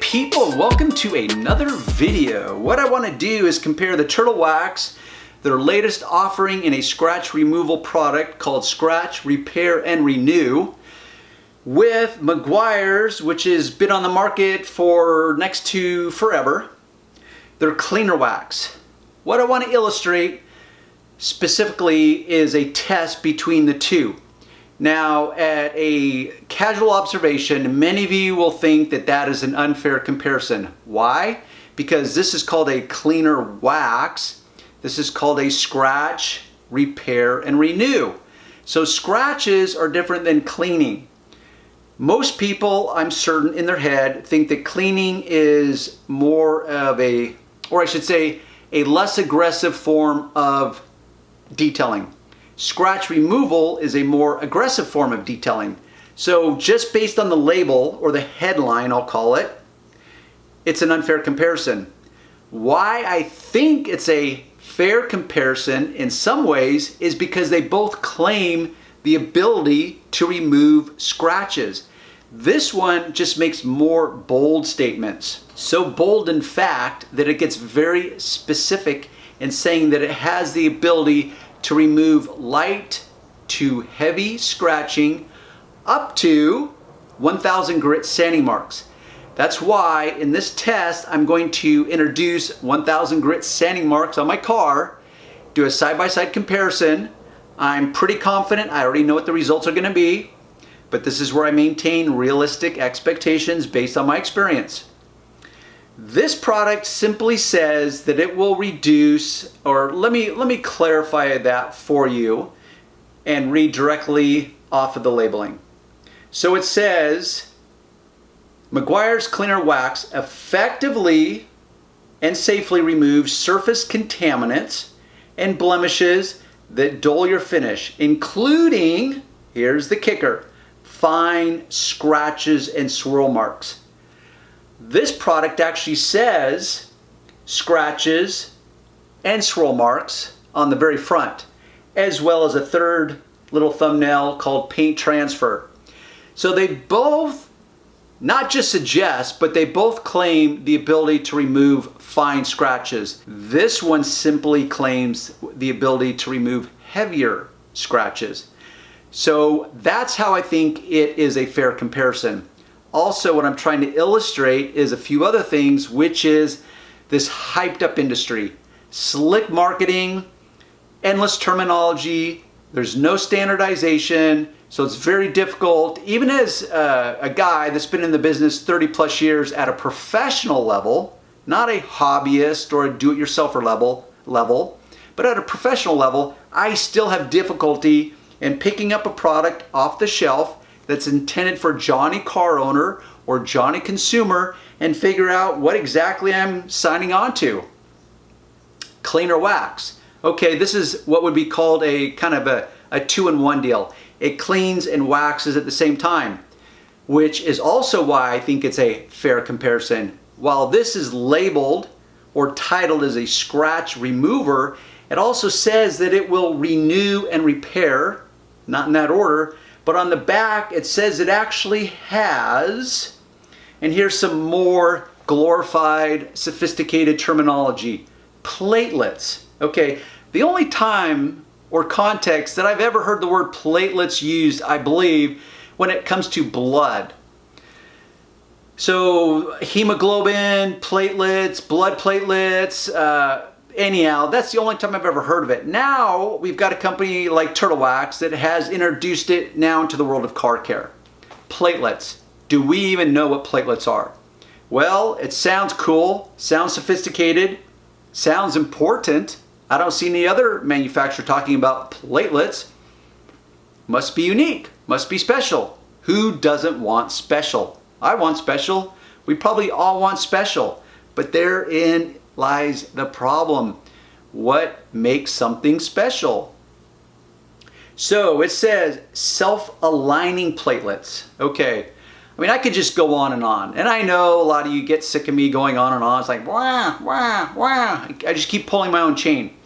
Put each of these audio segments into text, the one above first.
people, welcome to another video. What I want to do is compare the Turtle Wax, their latest offering in a scratch removal product called Scratch, Repair, and Renew, with Meguiar's, which has been on the market for next to forever, their cleaner wax. What I want to illustrate specifically is a test between the two. Now, at a casual observation, many of you will think that that is an unfair comparison. Why? Because this is called a cleaner wax. This is called a scratch, repair, and renew. So scratches are different than cleaning. Most people, I'm certain in their head, think that cleaning is more of a, or I should say, a less aggressive form of detailing. Scratch removal is a more aggressive form of detailing. So just based on the label, or the headline I'll call it, it's an unfair comparison. Why I think it's a fair comparison in some ways is because they both claim the ability to remove scratches. This one just makes more bold statements. So bold in fact that it gets very specific in saying that it has the ability to remove light to heavy scratching up to 1,000 grit sanding marks. That's why in this test I'm going to introduce 1,000 grit sanding marks on my car, do a side-by-side comparison. I'm pretty confident I already know what the results are going to be, but this is where I maintain realistic expectations based on my experience. This product simply says that it will reduce, or let me clarify that for you and read directly off of the labeling. So it says, Meguiar's Cleaner Wax effectively and safely removes surface contaminants and blemishes that dull your finish, including, here's the kicker, fine scratches and swirl marks. This product actually says scratches and swirl marks on the very front, as well as a third little thumbnail called paint transfer. So they both not just suggest, but they both claim the ability to remove fine scratches. This one simply claims the ability to remove heavier scratches. So that's how I think it is a fair comparison. Also, what I'm trying to illustrate is a few other things, which is this hyped up industry, slick marketing, endless terminology, there's no standardization, so it's very difficult, even as a guy that's been in the business 30 plus years at a professional level, not a hobbyist or a do-it-yourselfer level, but at a professional level, I still have difficulty in picking up a product off the shelf that's intended for Johnny car owner or Johnny consumer and figure out what exactly I'm signing on to. Cleaner wax. Okay, this is what would be called a kind of a two-in-one deal. It cleans and waxes at the same time, which is also why I think it's a fair comparison. While this is labeled or titled as a scratch remover, it also says that it will renew and repair, not in that order, but on the back it says it actually has, and here's some more glorified, sophisticated terminology, platelets. Okay, the only time or context that I've ever heard the word platelets used, I believe, when it comes to blood. So hemoglobin, platelets, blood platelets, anyhow, that's the only time I've ever heard of it. Now, we've got a company like Turtle Wax that has introduced it now into the world of car care. Platelets. Do we even know what platelets are? Well, it sounds cool, sounds sophisticated, sounds important. I don't see any other manufacturer talking about platelets. Must be unique, must be special. Who doesn't want special? I want special. We probably all want special, but therein lies the problem. What makes something special? So it says self-aligning platelets. Okay, I mean, I could just go on, and I know a lot of you get sick of me going on and on. It's like, wah, wah, wah. I just keep pulling my own chain.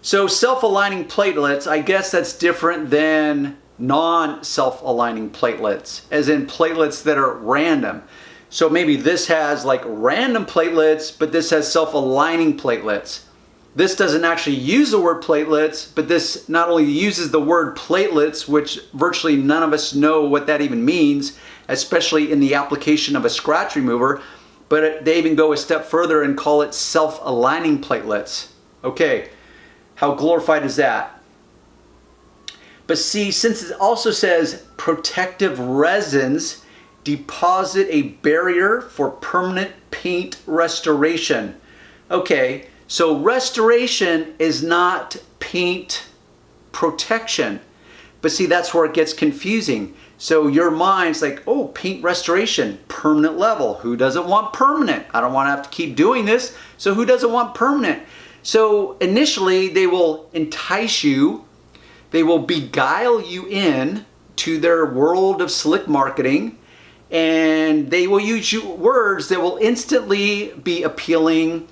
So self-aligning platelets, I guess that's different than non-self-aligning platelets, as in platelets that are random. So maybe this has like random platelets, but this has self-aligning platelets. This doesn't actually use the word platelets, but this not only uses the word platelets, which virtually none of us know what that even means, especially in the application of a scratch remover, but they even go a step further and call it self-aligning platelets. Okay, how glorified is that? But see, since it also says protective resins deposit a barrier for permanent paint restoration. Okay, so restoration is not paint protection. But see, that's where it gets confusing. So your mind's like, oh, paint restoration, permanent level. Who doesn't want permanent? I don't want to have to keep doing this, so who doesn't want permanent? So initially, they will entice you, they will beguile you in to their world of slick marketing, and they will use words that will instantly be appealing,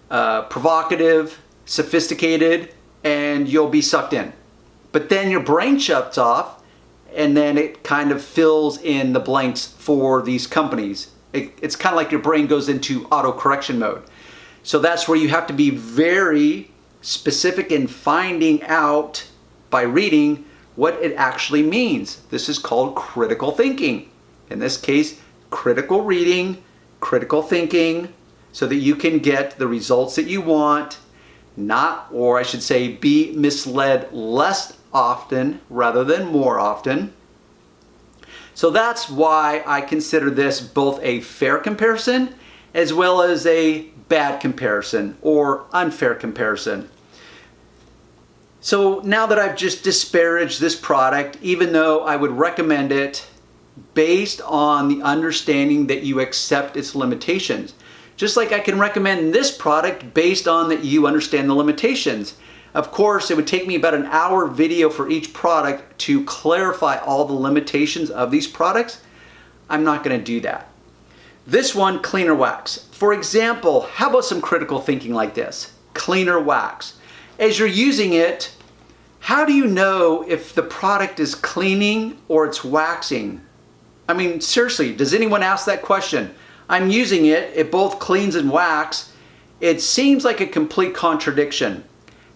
provocative, sophisticated, and you'll be sucked in. But then your brain shuts off, and then it kind of fills in the blanks for these companies. It's kind of like your brain goes into auto-correction mode. So that's where you have to be very specific in finding out by reading what it actually means. This is called critical thinking. In this case, critical reading, critical thinking, so that you can get the results that you want, not, or I should say, be misled less often rather than more often. So that's why I consider this both a fair comparison as well as a bad comparison or unfair comparison. So now that I've just disparaged this product, even though I would recommend it based on the understanding that you accept its limitations, just like I can recommend this product based on that you understand the limitations. Of course, it would take me about an hour video for each product to clarify all the limitations of these products. I'm not going to do that. This one, cleaner wax. For example, how about some critical thinking like this? Cleaner wax. As you're using it, how do you know if the product is cleaning or it's waxing? I mean, seriously, does anyone ask that question? I'm using it, it both cleans and wax. It seems like a complete contradiction.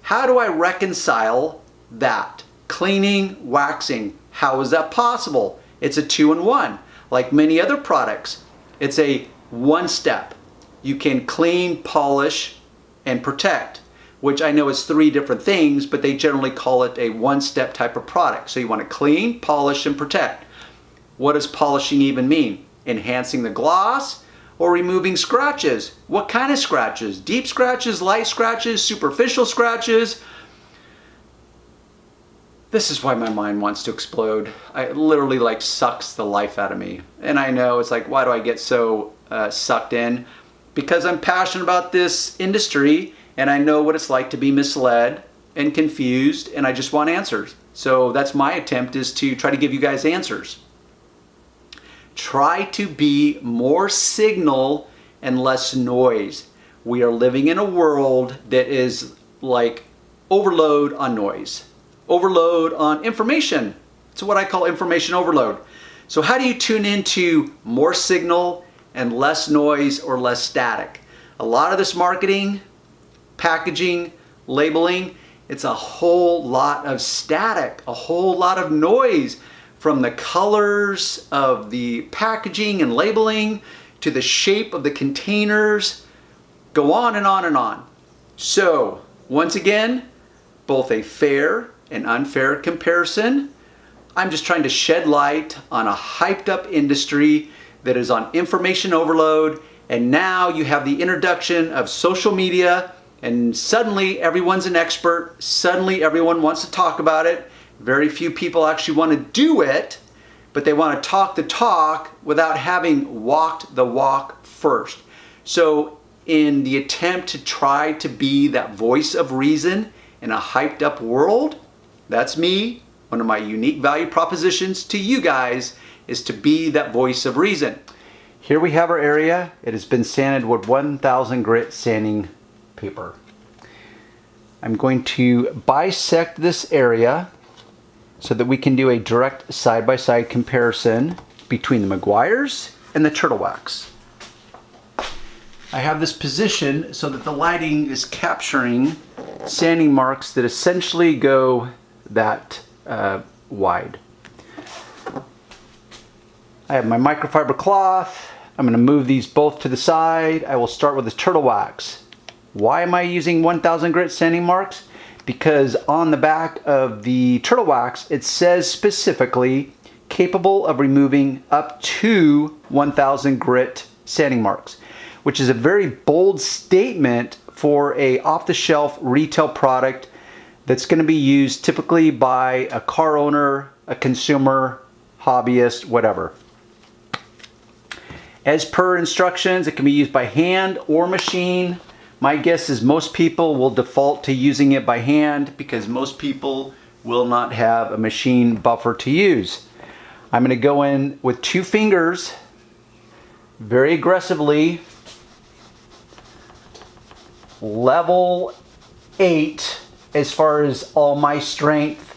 How do I reconcile that? Cleaning, waxing, how is that possible? It's a 2-in-1. Like many other products, it's a one step. You can clean, polish, and protect, which I know is 3 different things, but they generally call it a one-step type of product. So you want to clean, polish, and protect. What does polishing even mean? Enhancing the gloss or removing scratches? What kind of scratches? Deep scratches, light scratches, superficial scratches? This is why my mind wants to explode. It literally like sucks the life out of me. And I know it's like, why do I get so sucked in? Because I'm passionate about this industry and I know what it's like to be misled and confused, and I just want answers. So that's my attempt, is to try to give you guys answers. Try to be more signal and less noise. We are living in a world that is like overload on noise, overload on information. It's what I call information overload. So how do you tune into more signal and less noise or less static? A lot of this marketing, packaging, labeling, it's a whole lot of static, a whole lot of noise, from the colors of the packaging and labeling to the shape of the containers. Go on and on and on. So once again, both a fair and unfair comparison. I'm just trying to shed light on a hyped up industry that is on information overload, and now you have the introduction of social media, and suddenly everyone's an expert, suddenly everyone wants to talk about it. Very few people actually want to do it, but they want to talk the talk without having walked the walk first. So in the attempt to try to be that voice of reason in a hyped up world, that's me. One of my unique value propositions to you guys is to be that voice of reason. Here we have our area. It has been sanded with 1000 grit sanding paper. I'm going to bisect this area so that we can do a direct side-by-side comparison between the Meguiars and the turtle wax. I have this positioned so that the lighting is capturing sanding marks that essentially go that wide. I have my microfiber cloth. I'm going to move these both to the side. I will start with the turtle wax. Why am I using 1000 grit sanding marks? Because on the back of the turtle wax it says specifically capable of removing up to 1000 grit sanding marks, which is a very bold statement for a off-the-shelf retail product that's going to be used typically by a car owner, a consumer, hobbyist, whatever. As per instructions, it can be used by hand or machine. My guess is most people will default to using it by hand because most people will not have a machine buffer to use. I'm going to go in with 2 fingers very aggressively, level 8 as far as all my strength,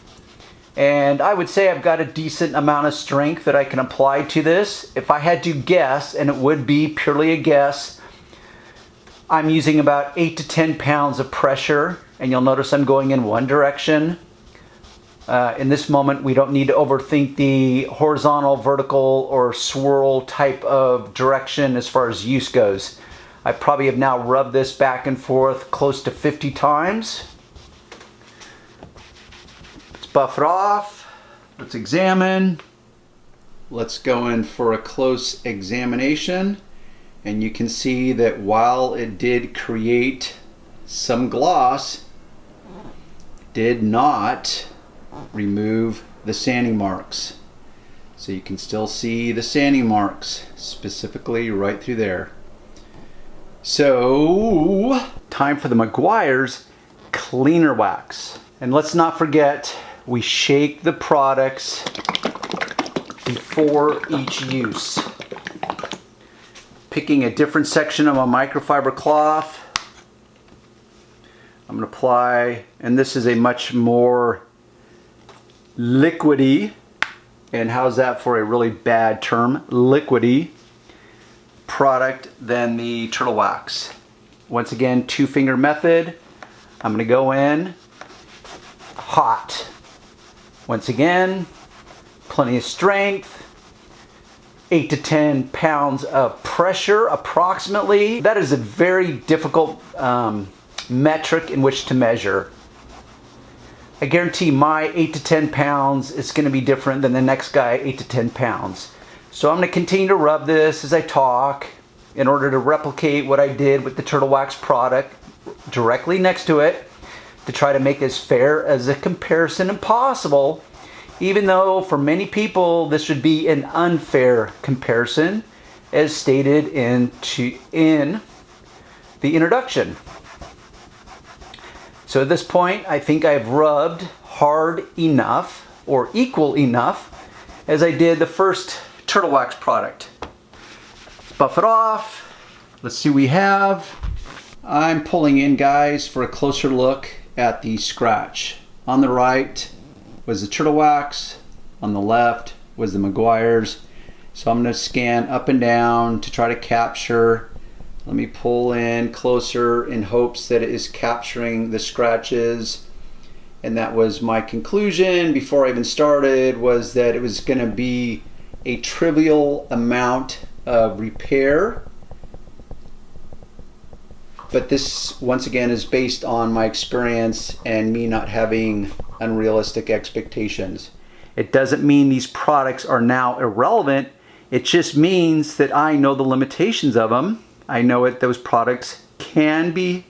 and I would say I've got a decent amount of strength that I can apply to this. If I had to guess, and it would be purely a guess, I'm using about 8 to 10 pounds of pressure, and you'll notice I'm going in one direction. In this moment, we don't need to overthink the horizontal, vertical, or swirl type of direction as far as use goes. I probably have now rubbed this back and forth close to 50 times. Let's buff it off. Let's examine. Let's go in for a close examination. And you can see that while it did create some gloss, it did not remove the sanding marks. So you can still see the sanding marks specifically right through there. So time for the Meguiar's cleaner wax. And let's not forget, we shake the products before each use. Picking a different section of my microfiber cloth, I'm going to apply, and this is a much more liquidy, and how's that for a really bad term, liquidy product than the turtle wax. Once again, 2-finger method. I'm going to go in hot. Once again, plenty of strength, 8 to 10 pounds of pressure approximately. That is a very difficult metric in which to measure. I guarantee my 8 to 10 pounds is going to be different than the next guy 8 to 10 pounds. So I'm going to continue to rub this as I talk in order to replicate what I did with the turtle wax product directly next to it, to try to make as fair as a comparison as possible, even though for many people this would be an unfair comparison as stated in the introduction. So at this point, I think I've rubbed hard enough or equal enough as I did the first turtle wax product. Let's buff it off. Let's see what we have. I'm pulling in, guys, for a closer look at the scratch. On the right was the turtle wax, on the left was the Meguiar's. So I'm going to scan up and down to try to capture. Let me pull in closer in hopes that it is capturing the scratches. And that was my conclusion before I even started, was that it was going to be a trivial amount of repair. But this, once again, is based on my experience and me not having unrealistic expectations. It doesn't mean these products are now irrelevant. It just means that I know the limitations of them. I know that those products can be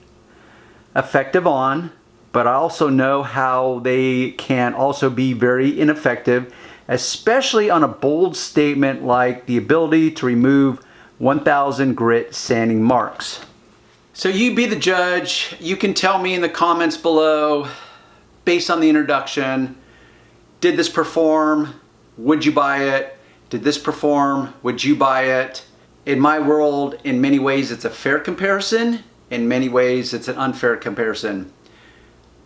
effective on, but I also know how they can also be very ineffective, especially on a bold statement like the ability to remove 1000 grit sanding marks. So you be the judge. You can tell me in the comments below, based on the introduction, did this perform? Would you buy it? Did this perform? Would you buy it? In my world, in many ways, it's a fair comparison. In many ways, it's an unfair comparison.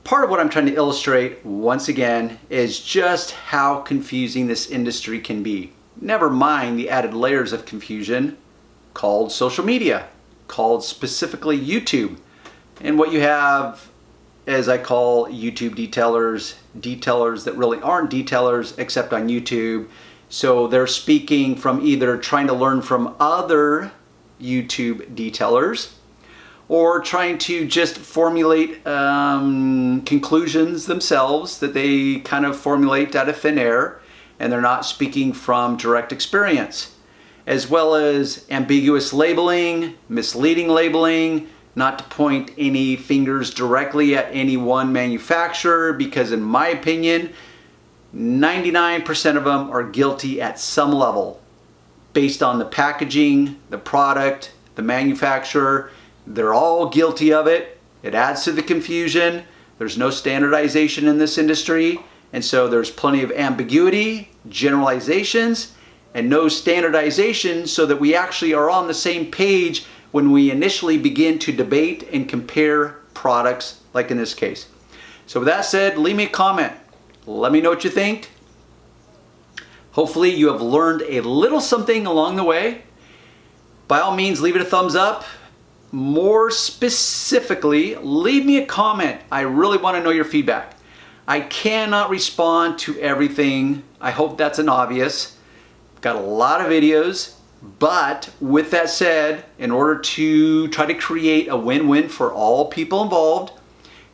Part of what I'm trying to illustrate, once again, is just how confusing this industry can be. Never mind the added layers of confusion called social media, called specifically YouTube. And what you have, as I call YouTube detailers, detailers that really aren't detailers except on YouTube. So they're speaking from either trying to learn from other YouTube detailers or trying to just formulate conclusions themselves that they kind of formulate out of thin air, and they're not speaking from direct experience, as well as ambiguous labeling, misleading labeling, not to point any fingers directly at any one manufacturer, because in my opinion, 99% of them are guilty at some level based on the packaging, the product, the manufacturer. They're all guilty of it. It adds to the confusion. There's no standardization in this industry, and so there's plenty of ambiguity, generalizations, and no standardization so that we actually are on the same page when we initially begin to debate and compare products, like in this case. So with that said, leave me a comment. Let me know what you think. Hopefully you have learned a little something along the way. By all means, leave it a thumbs up. More specifically, leave me a comment. I really want to know your feedback. I cannot respond to everything. I hope that's an obvious. Got a lot of videos, but with that said, in order to try to create a win-win for all people involved,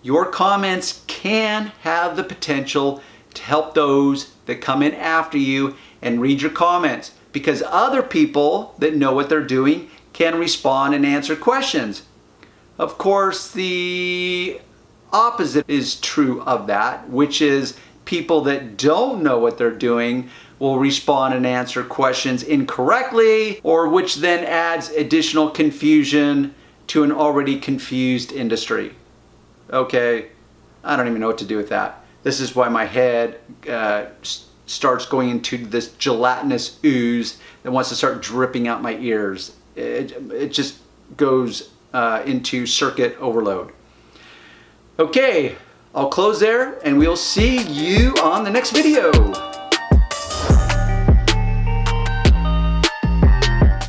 your comments can have the potential to help those that come in after you and read your comments, because other people that know what they're doing can respond and answer questions. Of course, the opposite is true of that, which is people that don't know what they're doing will respond and answer questions incorrectly, or which then adds additional confusion to an already confused industry. Okay, I don't even know what to do with that. This is why my head starts going into this gelatinous ooze that wants to start dripping out my ears. It just goes into circuit overload. Okay, I'll close there and we'll see you on the next video.